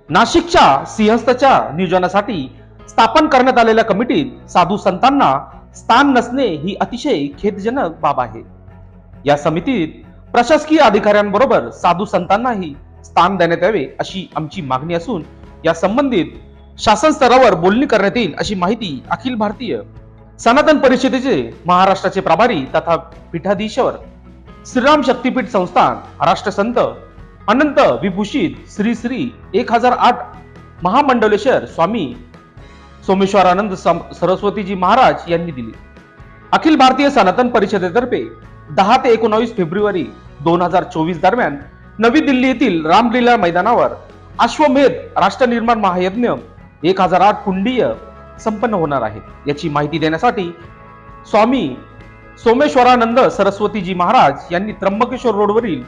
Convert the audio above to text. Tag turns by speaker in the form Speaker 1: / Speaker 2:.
Speaker 1: नाशिकच्या सिंहस्थच्या नियोजनासाठी स्थापन करण्यात आलेल्या कमिटीत साधू संतांना स्थान नसणे ही अतिशय खेदजनक बाब आहे। या समितीत प्रशासकीय अधिकाऱ्यांबरोबर साधू संतांनाही स्थान देण्यात यावे अशी आमची मागणी असून या संबंधित शासन स्तरावर बोलणी करण्यात येईल अशी माहिती अखिल भारतीय सनातन परिषदेचे महाराष्ट्राचे प्रभारी तथा पीठाधीश्वर श्रीराम शक्तीपीठ संस्थान राष्ट्रसंत अनंत विभूषित श्री श्री 1008 महामंडलेश्वर स्वामी सोमेश्वरानंद सरस्वतीजी महाराज यांनी दिली। अखिल भारतीय सनातन परिषदेतर्फे 10 ते 19 फेब्रुवारी 2024 दरम्यान नवी दिल्ली येथील रामलीला मैदानावर अश्वमेध राष्ट्रनिर्माण महायज्ञ 1008 कुंडीय संपन्न होणार आहे। याची माहिती देण्यासाठी स्वामी सोमेश्वरानंद सरस्वतीजी महाराज यांनी त्र्यंबकेश्वर रोडवरील